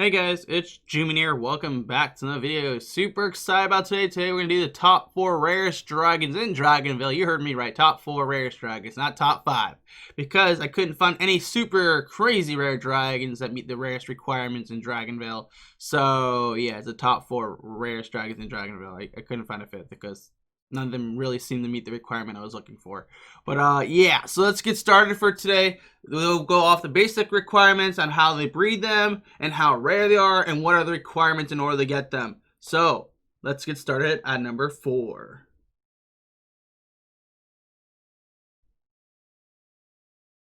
Hey guys, it's Jumin here. Welcome back to another video. Super excited about today. Today we're going to do the top 4 rarest dragons in Dragonvale. You heard me right, top 4 rarest dragons, not top 5. Because I couldn't find any super crazy rare dragons that meet the rarest requirements in Dragonvale. So yeah, it's the top 4 rarest dragons in Dragonvale. I couldn't find a fifth because none of them really seem to meet the requirement I was looking for. But yeah, so let's get started for today. We'll go off the basic requirements on how they breed them and how rare they are and what are the requirements in order to get them. So let's get started at number 4.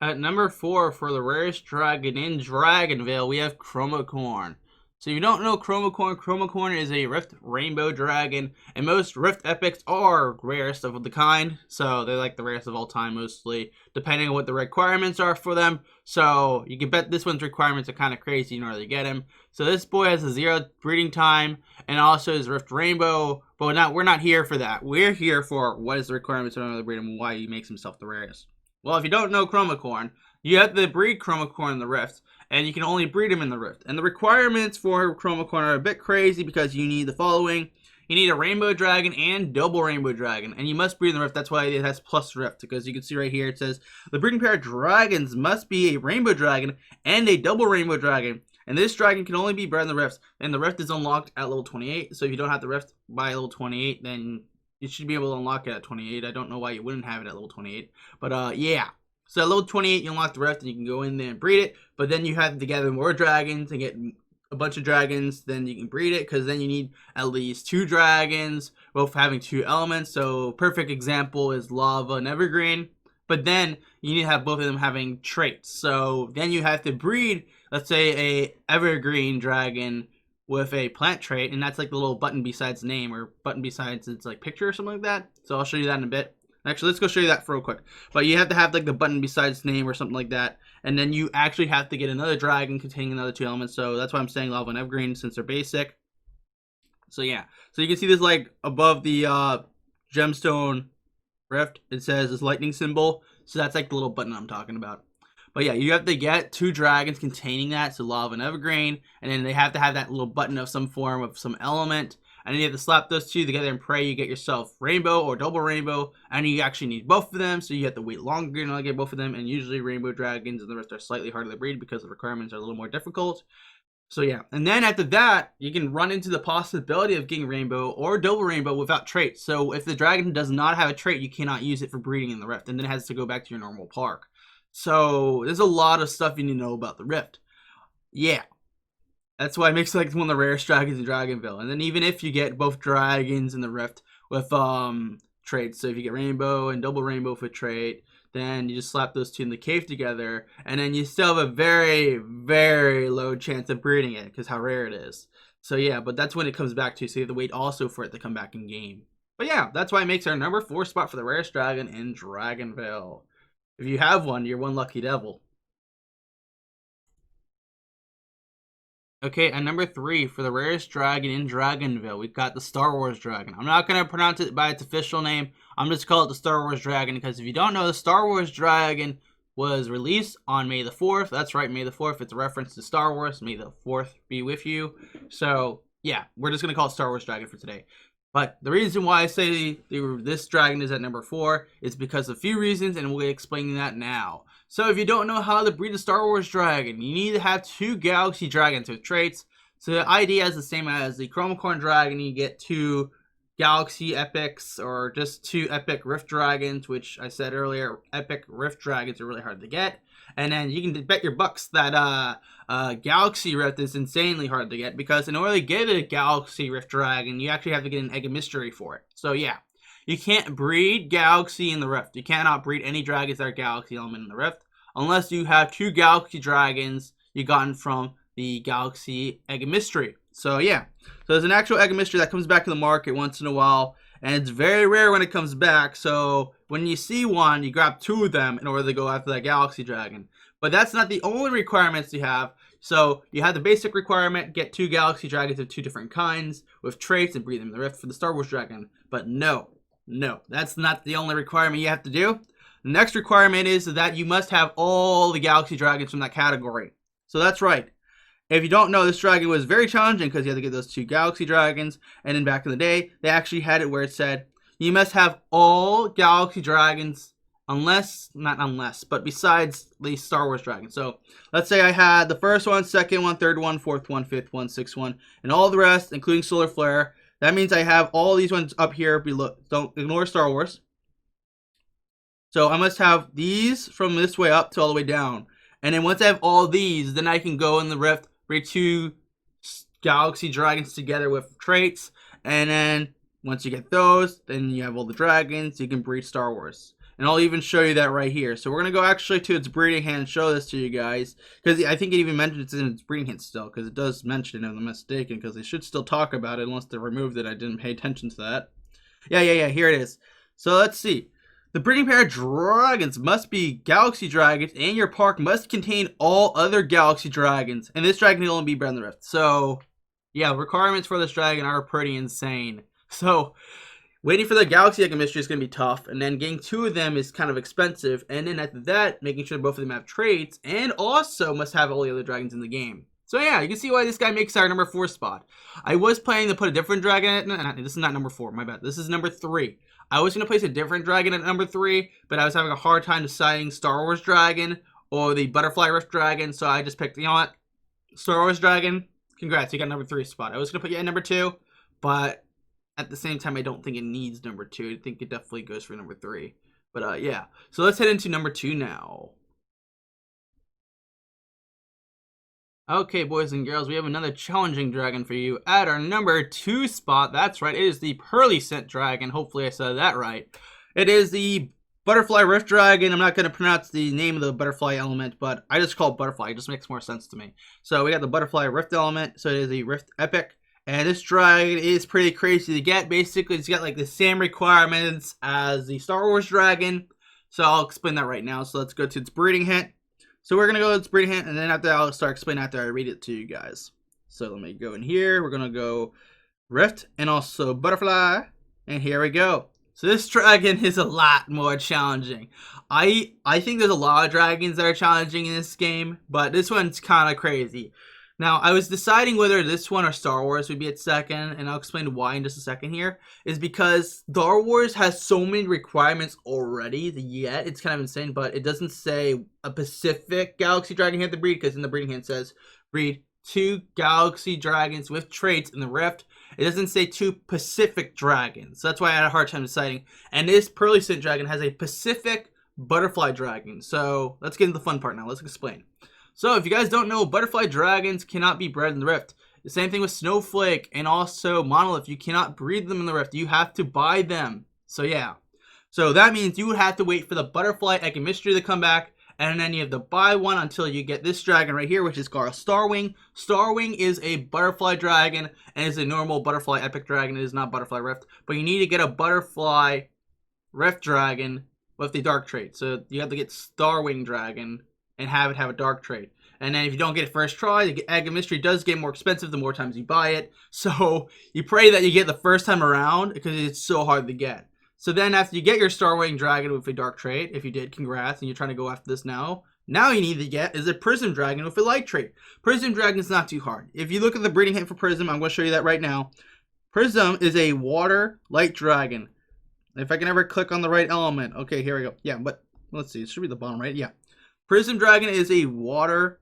At number 4 for the rarest dragon in Dragonvale, we have Chromacorn. So if you don't know Chromacorn is a Rift Rainbow Dragon, and most Rift Epics are rarest of the kind, so they're like the rarest of all time mostly, depending on what the requirements are for them. So you can bet this one's requirements are kind of crazy in order to get him. So this boy has a 0 breeding time, and also is Rift Rainbow, but we're not here for that. We're here for what is the requirements in order to breed him and why he makes himself the rarest. Well, if you don't know Chromacorn, you have to breed Chromacorn in the Rift, and you can only breed him in the Rift. And the requirements for Chromacorn are a bit crazy because you need the following. You need a Rainbow Dragon and Double Rainbow Dragon, and you must breed in the Rift. That's why it has plus Rift, because you can see right here it says, the breeding pair of dragons must be a Rainbow Dragon and a Double Rainbow Dragon. And this dragon can only be bred in the Rift, and the Rift is unlocked at level 28, so if you don't have the Rift by level 28, then you should be able to unlock it at 28. I don't know why you wouldn't have it at level 28. But yeah. So at level 28, you unlock the Rift, and you can go in there and breed it. But then you have to gather more dragons and get a bunch of dragons. Then you can breed it, because then you need at least 2 dragons, both having 2 elements. So perfect example is Lava and Evergreen. But then you need to have both of them having traits. So then you have to breed, let's say, a Evergreen Dragon with a plant trait, and that's like the little button besides name, or button besides its like picture or something like that. So I'll show you that in a bit. Actually, let's go show you that for real quick. But you have to have like the button besides name or something like that, and then you actually have to get another dragon containing another 2 elements. So that's why I'm saying Lava and Evergreen, since they're basic. So yeah, so you can see this like above the gemstone rift, it says this lightning symbol. So that's like the little button I'm talking about. But yeah, you have to get 2 dragons containing that, so Lava and Evergreen, and then they have to have that little button of some form of some element, and then you have to slap those 2 together and pray you get yourself Rainbow or Double Rainbow, and you actually need both of them, so you have to wait longer in order to get both of them, and usually Rainbow Dragons and the rest are slightly harder to breed because the requirements are a little more difficult. So yeah, and then after that, you can run into the possibility of getting Rainbow or Double Rainbow without traits. So if the dragon does not have a trait, you cannot use it for breeding in the Rift, and then it has to go back to your normal park. So there's a lot of stuff you need to know about the Rift. Yeah, that's why it makes it like one of the rarest dragons in Dragonvale. And then even if you get both dragons in the Rift with traits, so if you get Rainbow and Double Rainbow for trait, then you just slap those 2 in the cave together, and then you still have a very, very low chance of breeding it because how rare it is. So yeah, but that's when it comes back to, so you have to wait also for it to come back in game. But yeah, that's why it makes our number 4 spot for the rarest dragon in Dragonvale. If you have one, you're one lucky devil. Okay, and number 3 for the rarest dragon in Dragonvale, we've got the Star Wars Dragon. I'm not going to pronounce it by its official name. I'm just call it the Star Wars Dragon, because if you don't know, the Star Wars Dragon was released on May the 4th. That's right, May the 4th. It's a reference to Star Wars. May the 4th be with you. So yeah, we're just going to call it Star Wars Dragon for today. But the reason why I say this dragon is at number 4 is because of a few reasons, and we'll be explaining that now. So if you don't know how to breed a Star Wars dragon, you need to have 2 Galaxy Dragons with traits. So the idea is the same as the Chromacorn Dragon. You get 2 Galaxy Epics, or just 2 Epic Rift Dragons, which I said earlier, Epic Rift Dragons are really hard to get. And then you can bet your bucks that Galaxy Rift is insanely hard to get, because in order to get a Galaxy Rift Dragon, you actually have to get an Egg of Mystery for it. So yeah, you can't breed Galaxy in the Rift. You cannot breed any dragons that are Galaxy element in the Rift, unless you have 2 Galaxy Dragons you gotten from the Galaxy Egg of Mystery. So yeah, so there's an actual Egg of Mystery that comes back to the market once in a while, and it's very rare when it comes back. So when you see one, you grab 2 of them in order to go after that Galaxy Dragon. But that's not the only requirements you have. So you have the basic requirement, get 2 Galaxy Dragons of 2 different kinds with traits and breed them in the Rift for the Star Wars Dragon. But no, that's not the only requirement you have to do. The next requirement is that you must have all the Galaxy Dragons from that category. So that's right. If you don't know, this dragon was very challenging because you had to get those 2 Galaxy Dragons, and then back in the day, they actually had it where it said, you must have all Galaxy Dragons, but besides the Star Wars Dragon. So, let's say I had the first one, second one, third one, fourth one, fifth one, sixth one, and all the rest, including Solar Flare. That means I have all these ones up here below. Don't ignore Star Wars. So, I must have these from this way up to all the way down. And then once I have all these, then I can go in the Rift, breed 2 Galaxy Dragons together with traits, and then once you get those, then you have all the dragons, you can breed Star Wars. And I'll even show you that right here. So we're going to go actually to its breeding hand and show this to you guys, because I think it even mentions it's in its breeding hand still, because it does mention it if I'm mistaken, because they should still talk about it unless they removed it. I didn't pay attention to that. Yeah, here it is. So let's see. The breeding pair of dragons must be Galaxy Dragons, and your park must contain all other Galaxy Dragons. And this dragon will only be bred in the Rift. So, yeah, requirements for this dragon are pretty insane. So, waiting for the Galaxy Egg Mystery is going to be tough. And then getting 2 of them is kind of expensive. And then after that, making sure both of them have traits. And also must have all the other dragons in the game. So yeah, you can see why this guy makes our number 4 spot. I was planning to put a different dragon at, this is not number 4, my bad. This is number 3. I was going to place a different dragon at number 3, but I was having a hard time deciding Star Wars Dragon or the Butterfly Rift Dragon, so I just picked, you know what, Star Wars Dragon. Congrats, you got number 3 spot. I was going to put you at number 2, but at the same time, I don't think it needs number 2. I think it definitely goes for number 3. But yeah, so let's head into number 2 now. Okay, boys and girls, we have another challenging dragon for you at our number 2 spot. That's right, it is the Pearlescent Dragon. Hopefully I said that right. It is the Butterfly Rift Dragon. I'm not going to pronounce the name of the butterfly element, but I just call it Butterfly. It just makes more sense to me. So we got the Butterfly Rift element, so it is the Rift Epic. And this dragon is pretty crazy to get. Basically, it's got like the same requirements as the Star Wars Dragon. So I'll explain that right now. So let's go to its breeding hint. So we're going to go to its breeding hint, and then after I'll start explaining after I read it to you guys. So let me go in here. We're going to go Rift and also Butterfly. And here we go. So this dragon is a lot more challenging. I think there's a lot of dragons that are challenging in this game, but this one's kind of crazy. Now, I was deciding whether this one or Star Wars would be at second, and I'll explain why in just a second here, is because Star Wars has so many requirements already, yet it's kind of insane, but it doesn't say a Pacific Galaxy Dragon you have to breed, because in the breeding hand it says, breed 2 Galaxy Dragons with traits in the Rift. It doesn't say 2 Pacific Dragons, so that's why I had a hard time deciding. And this Pearlescent Dragon has a Pacific Butterfly Dragon, so let's get into the fun part now, let's explain. So, if you guys don't know, Butterfly Dragons cannot be bred in the Rift. The same thing with Snowflake and also Monolith. You cannot breed them in the Rift. You have to buy them. So, yeah. So, that means you would have to wait for the Butterfly Egg and Mystery to come back. And then you have to buy one until you get this dragon right here, which is called Starwing. Starwing is a Butterfly Dragon and is a normal Butterfly Epic Dragon. It is not Butterfly Rift. But you need to get a Butterfly Rift Dragon with the Dark trait. So, you have to get Starwing Dragon and have it have a dark trait. And then if you don't get it first try, the Egg of Mystery does get more expensive the more times you buy it. So you pray that you get the first time around because it's so hard to get. So then after you get your Starwing Dragon with a dark trait, if you did, congrats, and you're trying to go after this now. Now you need to get is a Prism Dragon with a light trait. Prism Dragon is not too hard. If you look at the breeding hint for Prism, I'm going to show you that right now. Prism is a water light dragon. If I can ever click on the right element. Okay, here we go. Yeah, but let's see. It should be the bottom right. Yeah. Prism Dragon is a water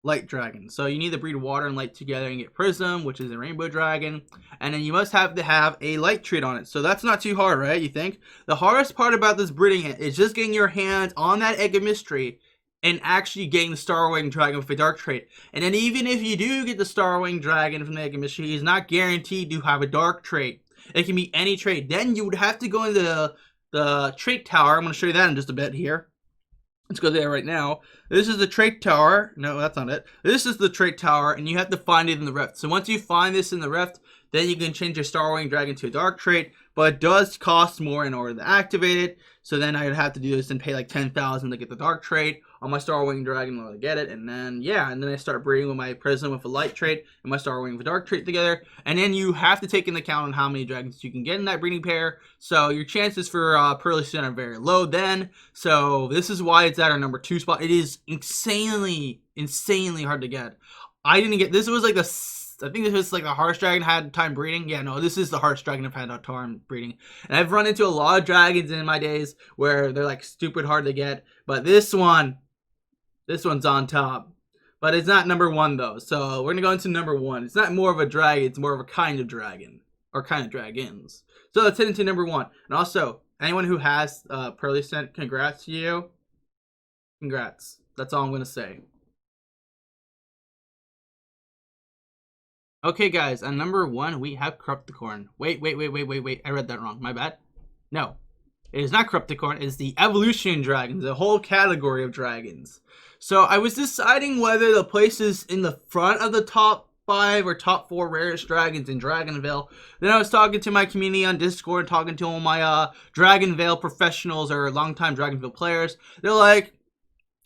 light dragon. So you need to breed water and light together and get Prism, which is a rainbow dragon. And then you must have to have a light trait on it. So that's not too hard, right? You think? The hardest part about this breeding is just getting your hands on that Egg of Mystery and actually getting the Starwing Dragon with a dark trait. And then even if you do get the Starwing Dragon from the Egg of Mystery, he's not guaranteed to have a dark trait. It can be any trait. Then you would have to go into the trait tower. I'm going to show you that in just a bit here. Let's go there right now. This is the trait tower. No, that's not it. This is the trait tower, and you have to find it in the Rift. So once you find this in the Rift, then you can change your Starwing Dragon to a dark trait, but it does cost more in order to activate it. So then I would have to do this and pay like 10,000 to get the dark trait on my Starwing Dragon in order to get it. And then, yeah, and then I start breeding with my Prism with a light trait and my Starwing with a dark trait together. And then you have to take into account on how many dragons you can get in that breeding pair. So your chances for Pearlescent are very low then. So this is why it's at our number 2 spot. It is insanely hard to get. I didn't get this. Was like I think this was like the Harsh Dragon had time breeding. Yeah, no, this is the Harsh Dragon I've had time breeding. And I've run into a lot of dragons in my days where they're like stupid hard to get. But this one's on top. But it's not number 1 though. So we're gonna go into number 1. It's not more of a dragon, it's more of a kind of dragon. Or kind of dragons. So let's hit into number 1. And also, anyone who has Pearlescent, congrats to you. Congrats. That's all I'm gonna say. Okay, guys, on number 1, we have Corrupticorn. Wait. I read that wrong. My bad. No. It is not Corrupticorn. It is the Evolution Dragons, a whole category of dragons. So I was deciding whether the places in the front of the top 5 or top 4 rarest dragons in Dragonvale. Then I was talking to my community on Discord, talking to all my Dragonvale professionals or longtime Dragonvale players. They're like,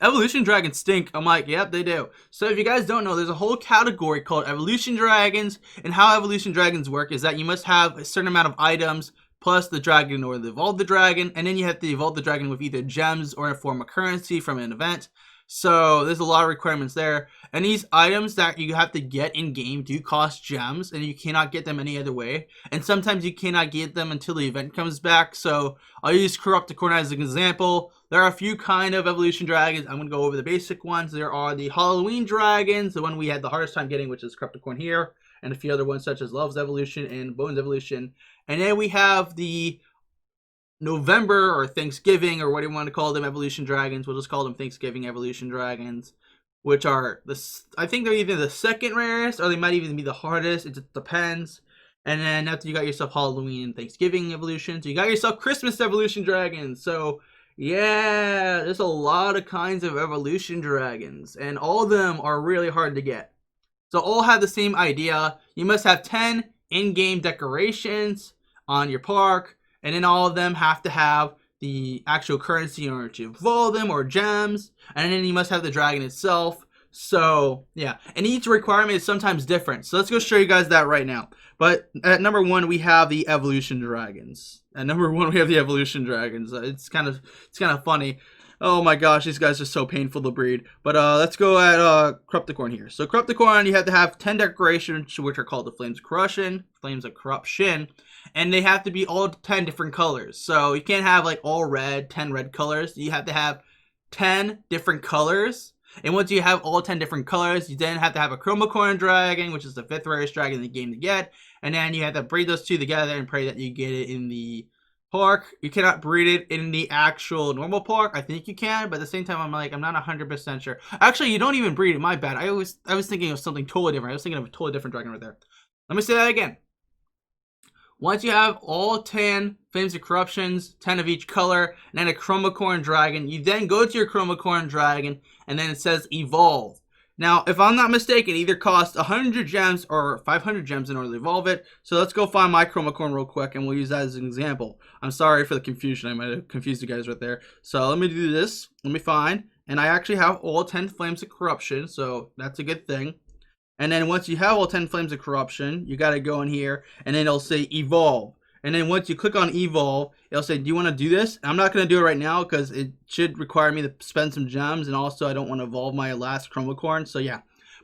Evolution Dragons stink. I'm like, yep, they do. So if you guys don't know, there's a whole category called Evolution Dragons, and how Evolution Dragons work is that you must have a certain amount of items plus the dragon in order to evolve the dragon, and then you have to evolve the dragon with either gems or a form of currency from an event. So there's a lot of requirements there, and these items that you have to get in game do cost gems, and you cannot get them any other way, and sometimes you cannot get them until the event comes back. So I'll use Corrupticorn as an example. There are a few kind of evolution dragons. I'm going to go over the basic ones. There are the Halloween dragons, the one we had the hardest time getting, which is Corrupticorn here, and a few other ones such as Love's Evolution and Bones Evolution. And then we have the November or Thanksgiving, or what do you want to call them, evolution dragons. We'll just call them Thanksgiving evolution dragons, which are I think they're either the second rarest or they might even be the hardest. It just depends. And then after you got yourself Halloween and Thanksgiving evolutions, you got yourself Christmas evolution dragons. So yeah, there's a lot of kinds of evolution dragons, and all of them are really hard to get. So all have the same idea. You must have 10 in-game decorations on your park, and then all of them have to have the actual currency in order to evolve them, or gems, and then you must have the dragon itself. So yeah, and each requirement is sometimes different. So let's go show you guys that right now. But at number 1, we have the evolution dragons. At number 1, we have the evolution dragons. It's kind of funny. Oh my gosh, these guys are so painful to breed. But let's go at Corrupticorn here. So Corrupticorn, you have to have 10 decorations, which are called the Flames of Corruption, and they have to be all 10 different colors. So you can't have like all red, 10 red colors. You have to have 10 different colors. And once you have all 10 different colors, you then have to have a Chromacorn Dragon, which is the 5th rarest dragon in the game to get. And then you have to breed those two together and pray that you get it in the park. You cannot breed it in the actual normal park. I think you can, but at the same time, I'm not 100% sure. Actually, you don't even breed it. My bad. I was thinking of something totally different. I was thinking of a totally different dragon right there. Let me say that again. Once you have all 10 Flames of Corruptions, 10 of each color, and then a Chromacorn Dragon, you then go to your Chromacorn Dragon, and then it says Evolve. Now, if I'm not mistaken, it either costs 100 gems or 500 gems in order to evolve it. So let's go find my Chromacorn real quick, and we'll use that as an example. I'm sorry for the confusion. I might have confused you guys right there. So let me do this. Let me find. And I actually have all 10 Flames of Corruption, so that's a good thing. And then once you have all 10 Flames of Corruption, you got to go in here, and then it'll say Evolve. And then once you click on Evolve, it'll say, do you want to do this? I'm not going to do it right now because it should require me to spend some gems, and also I don't want to evolve my last Chromacorn. So yeah,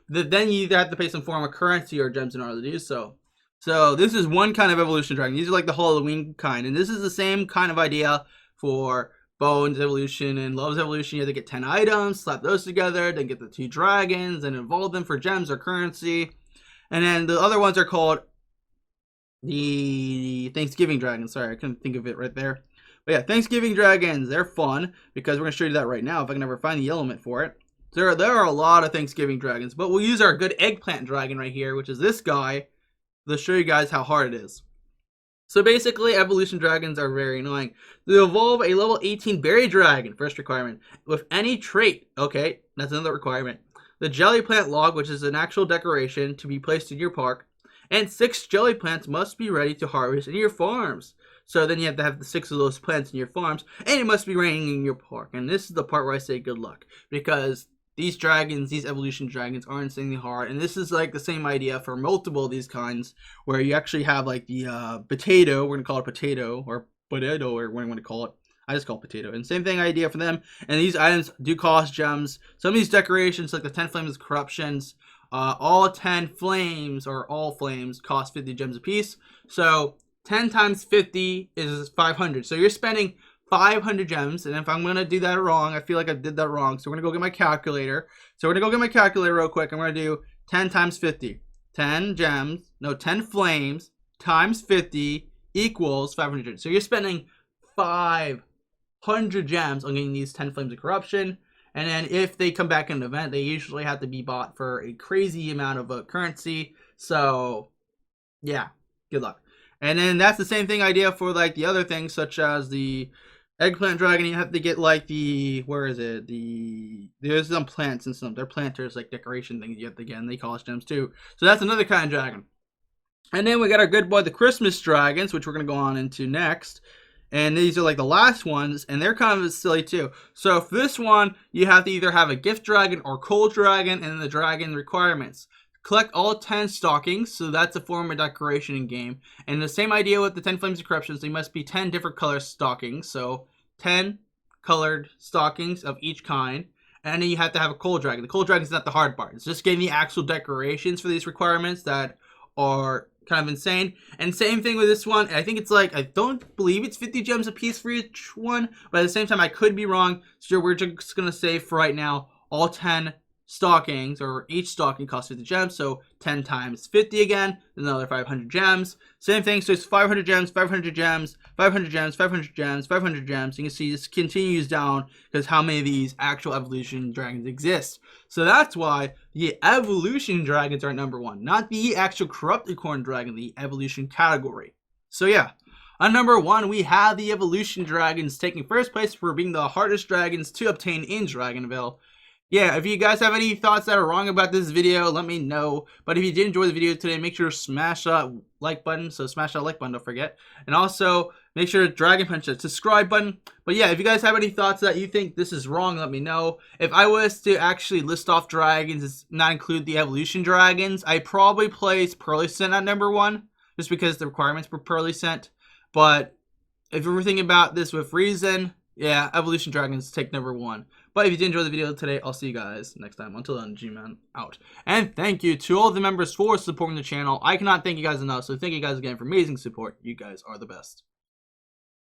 then you either have to pay some form of currency or gems in order to do so. So this is one kind of evolution dragon. These are like the Halloween kind, and this is the same kind of idea for Bones Evolution and Love's Evolution. You have to get 10 items, slap those together, then get the 2 dragons, and evolve them for gems or currency. And then the other ones are called the Thanksgiving Dragons. Sorry, I couldn't think of it right there. But yeah, Thanksgiving Dragons, they're fun because we're going to show you that right now if I can ever find the element for it. There are a lot of Thanksgiving Dragons, but we'll use our good Eggplant Dragon right here, which is this guy, to show you guys how hard it is. So basically, evolution dragons are very annoying. To evolve a level 18 berry dragon, first requirement, with any trait. Okay, that's another requirement. The jelly plant log, which is an actual decoration to be placed in your park, and 6 jelly plants must be ready to harvest in your farms. So then you have to have the 6 of those plants in your farms, and it must be raining in your park. And this is the part where I say good luck, because these dragons, these evolution dragons, are insanely hard. And this is like the same idea for multiple of these kinds, where you actually have like the potato, we're going to call it potato, or potato, or what do you want to call it. I just call it potato. And same thing idea for them. And these items do cost gems. Some of these decorations, like the 10 Flames of Corruptions, All 10 flames, or all flames, cost 50 gems apiece. So 10 times 50 is 500. So you're spending 500 gems, and if I'm going to do that wrong, I feel like I did that wrong. So we're going to go get my calculator. So we're going to go get my calculator real quick. I'm going to do 10 times 50. 10 gems, no, 10 flames times 50 equals 500. So you're spending 500 gems on getting these 10 flames of corruption. And then if they come back in an event, they usually have to be bought for a crazy amount of currency. So yeah, good luck. And then that's the same thing idea for like the other things, such as the eggplant dragon. You have to get like the, where is it? There's some plants and some, they're planters, like decoration things you have to get, and they cost gems too. So that's another kind of dragon. And then we got our good boy, the Christmas dragons, which we're going to go on into next. And these are like the last ones, and they're kind of silly too. So for this one, you have to either have a gift dragon or cold dragon, and the dragon requirements. Collect all 10 stockings, so that's a form of decoration in game. And the same idea with the 10 flames of corruptions, they must be 10 different color stockings. So 10 colored stockings of each kind. And then you have to have a cold dragon. The cold dragon is not the hard part. It's just getting the actual decorations for these requirements that are kind of insane. And same thing with this one. I think it's like, I don't believe it's 50 gems a piece for each one, but at the same time I could be wrong. So we're just gonna say for right now, all 10 stockings, or each stocking costs 50 gems, so 10 times 50 again, another 500 gems. Same thing, so it's 500 gems, 500 gems, 500 gems, 500 gems, 500 gems. You can see this continues down because how many of these actual evolution dragons exist. So that's why the evolution dragons are number 1, not the actual Corrupticorn Dragon, the evolution category. So yeah, on number 1, we have the evolution dragons taking first place for being the hardest dragons to obtain in Dragonvale. Yeah, if you guys have any thoughts that are wrong about this video, let me know. But if you did enjoy the video today, make sure to smash that like button. So smash that like button, don't forget. And also, make sure to Dragon Punch that subscribe button. But yeah, if you guys have any thoughts that you think this is wrong, let me know. If I was to actually list off dragons, not include the evolution dragons, I'd probably place Pearlescent at number 1, just because the requirements for Pearlescent. But if you're thinking about this with reason, yeah, evolution dragons take number 1. But if you did enjoy the video today, I'll see you guys next time. Until then, G-Man out. And thank you to all the members for supporting the channel. I cannot thank you guys enough, so thank you guys again for amazing support. You guys are the best.